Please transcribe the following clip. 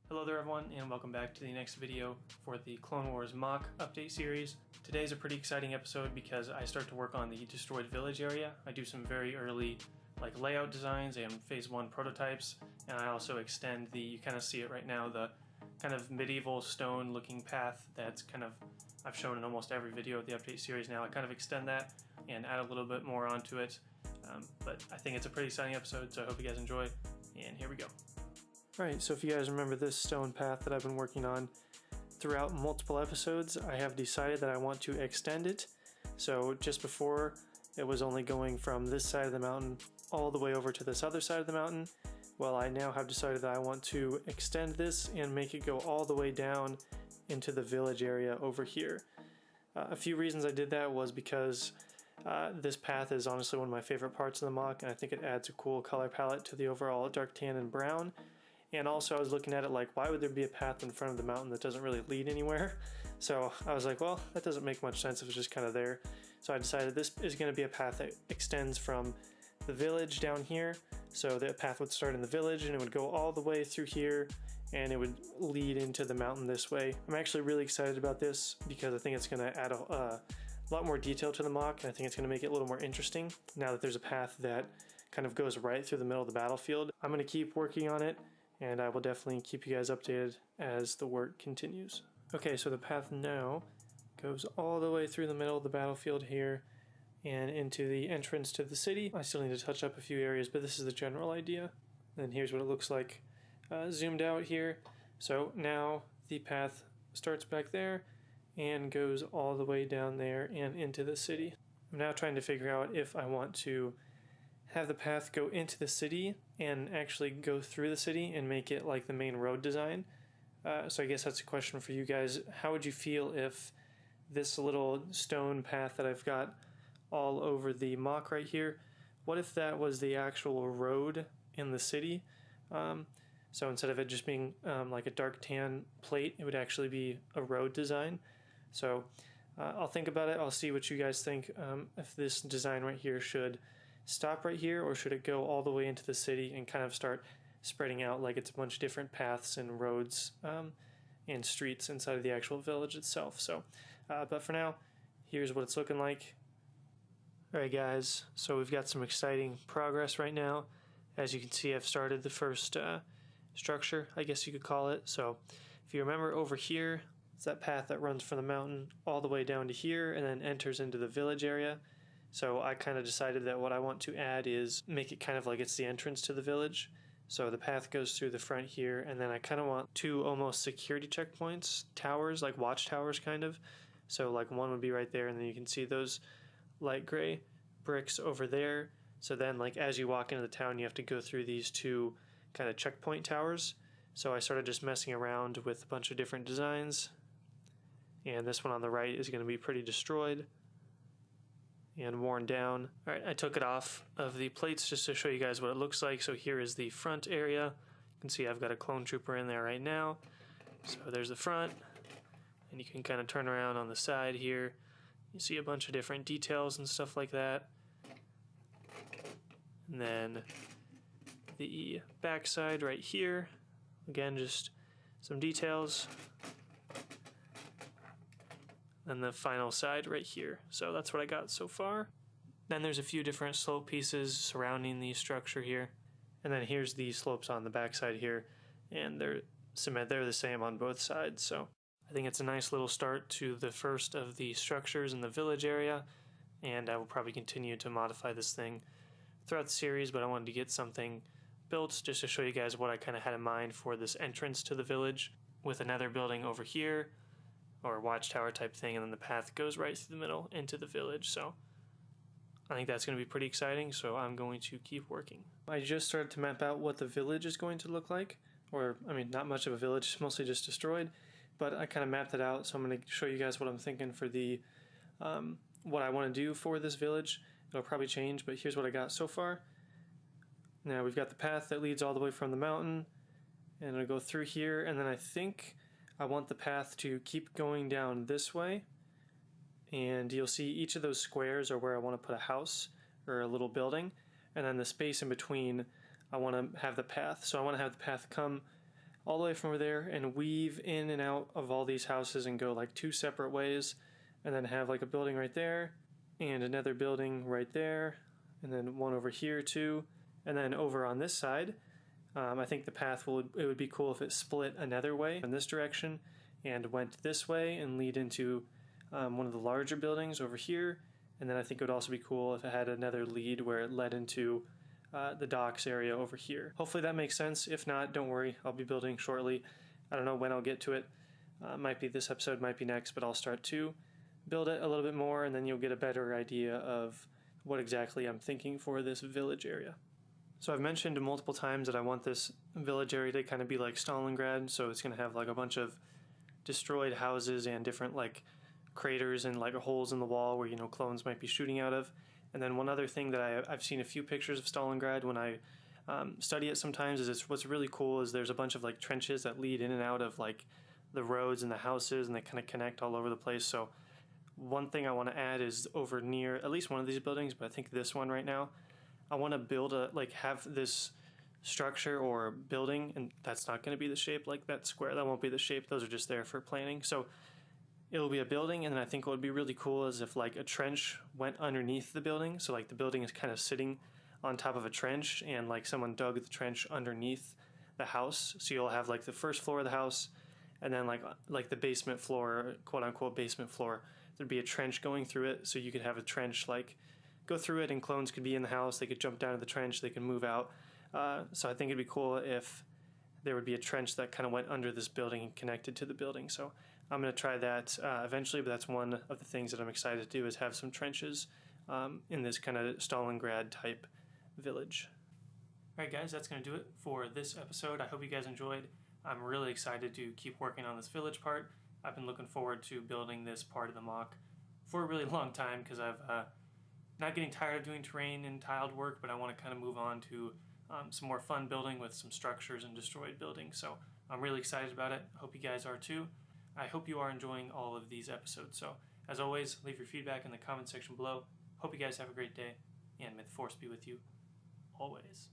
Hello there everyone, and welcome back to the next video for the Clone Wars MOC update series. Today's a pretty exciting episode because I start to work on the destroyed village area. I do some very early layout designs and phase 1 prototypes, and I also extend the, you kind of see it right now, the kind of medieval stone looking path that's I've shown in almost every video of the update series now. I kind of extend that and add a little bit more onto it, but I think it's a pretty exciting episode, so I hope you guys enjoy, and here we go. Alright, so if you guys remember this stone path that I've been working on throughout multiple episodes, I have decided that I want to extend it. So just before, it was only going from this side of the mountain all the way over to this other side of the mountain. Well, I now have decided that I want to extend this and make it go all the way down into the village area over here. A few reasons I did that was because this path is honestly one of my favorite parts of the MOC, and I think it adds a cool color palette to the overall dark tan and brown. And also I was looking at it like, why would there be a path in front of the mountain that doesn't really lead anywhere? So I was like, well, that doesn't make much sense if it's just kind of there. So I decided this is going to be a path that extends from the village down here. So the path would start in the village and it would go all the way through here and it would lead into the mountain this way. I'm actually really excited about this because I think it's going to add a lot more detail to the MOC, and I think it's going to make it a little more interesting now that there's a path that kind of goes right through the middle of the battlefield. I'm going to keep working on it, and I will definitely keep you guys updated as the work continues. Okay, so the path now goes all the way through the middle of the battlefield here and into the entrance to the city. I still need to touch up a few areas, but this is the general idea. And here's what it looks like zoomed out here. So now the path starts back there and goes all the way down there and into the city. I'm now trying to figure out if I want to have the path go into the city and actually go through the city and make it like the main road design. So I guess that's a question for you guys. How would you feel if this little stone path that I've got all over the MOC right here, what if that was the actual road in the city? So instead of it just being like a dark tan plate, it would actually be a road design. So I'll think about it. I'll see what you guys think. If this design right here should stop right here, or should it go all the way into the city and kind of start spreading out like it's a bunch of different paths and roads and streets inside of the actual village itself. So, but for now, here's what it's looking like. Alright guys, so we've got some exciting progress right now. As you can see, I've started the first structure, I guess you could call it. So if you remember over here, it's that path that runs from the mountain all the way down to here and then enters into the village area. So I kind of decided that what I want to add is make it kind of like it's the entrance to the village. So the path goes through the front here, and then I kind of want two almost security checkpoints, towers, like watchtowers kind of. So like one would be right there, and then you can see those light gray bricks over there. So then like as you walk into the town, you have to go through these two kind of checkpoint towers. So I started just messing around with a bunch of different designs. And this one on the right is going to be pretty destroyed and worn down. Alright, I took it off of the plates just to show you guys what it looks like. So here is the front area. You can see I've got a clone trooper in there right now. So there's the front, and you can kind of turn around on the side here. You see a bunch of different details and stuff like that. And then the back side right here, again just some details. And the final side right here. So that's what I got so far. Then there's a few different slope pieces surrounding the structure here. And then here's the slopes on the back side here. And they're the same on both sides. So I think it's a nice little start to the first of the structures in the village area. And I will probably continue to modify this thing throughout the series, but I wanted to get something built just to show you guys what I kind of had in mind for this entrance to the village, with another building over here, or watchtower type thing, and then the path goes right through the middle into the village. So I think that's going to be pretty exciting, so I'm going to keep working. I just started to map out what the village is going to look like, or I mean not much of a village, it's mostly just destroyed, but I kind of mapped it out, so I'm going to show you guys what I'm thinking for the what I want to do for this village. It'll probably change, but here's what I got so far. Now we've got the path that leads all the way from the mountain, and it'll go through here, and then I think I want the path to keep going down this way, and you'll see each of those squares are where I want to put a house or a little building, and then the space in between I want to have the path. So I want to have the path come all the way from over there and weave in and out of all these houses and go like 2 separate ways, and then have like a building right there and another building right there, and then one over here too, and then over on this side. I think the path it would be cool if it split another way in this direction and went this way and lead into one of the larger buildings over here. And then I think it would also be cool if it had another lead where it led into the docks area over here. Hopefully that makes sense. If not, don't worry, I'll be building shortly. I don't know when I'll get to it. Might be this episode, might be next, but I'll start to build it a little bit more, and then you'll get a better idea of what exactly I'm thinking for this village area. So I've mentioned multiple times that I want this village area to kind of be like Stalingrad, so it's going to have like a bunch of destroyed houses and different like craters and like holes in the wall where, you know, clones might be shooting out of. And then one other thing that I've seen a few pictures of Stalingrad when I study it sometimes is what's really cool is there's a bunch of like trenches that lead in and out of like the roads and the houses, and they kind of connect all over the place. So one thing I want to add is over near at least one of these buildings, but I think this one right now, I want to build have this structure or building, and that's not going to be the shape like that square. That won't be the shape. Those are just there for planning. So it'll be a building, and then I think what would be really cool is if like a trench went underneath the building. So like the building is kind of sitting on top of a trench, and like someone dug the trench underneath the house. So you'll have like the first floor of the house, and then like the basement floor, quote unquote basement floor. There'd be a trench going through it, so you could have a trench like go through it, and clones could be in the house. They could jump down to the trench. They could move out. So I think it'd be cool if there would be a trench that kind of went under this building and connected to the building. So I'm going to try that eventually, but that's one of the things that I'm excited to do is have some trenches in this kind of Stalingrad type village. All right, guys, that's going to do it for this episode. I hope you guys enjoyed. I'm really excited to keep working on this village part. I've been looking forward to building this part of the MOC for a really long time because I've not getting tired of doing terrain and tiled work, but I want to kind of move on to some more fun building with some structures and destroyed buildings. So I'm really excited about it. I hope you guys are too. I hope you are enjoying all of these episodes. So as always, leave your feedback in the comment section below. Hope you guys have a great day, and may the force be with you always.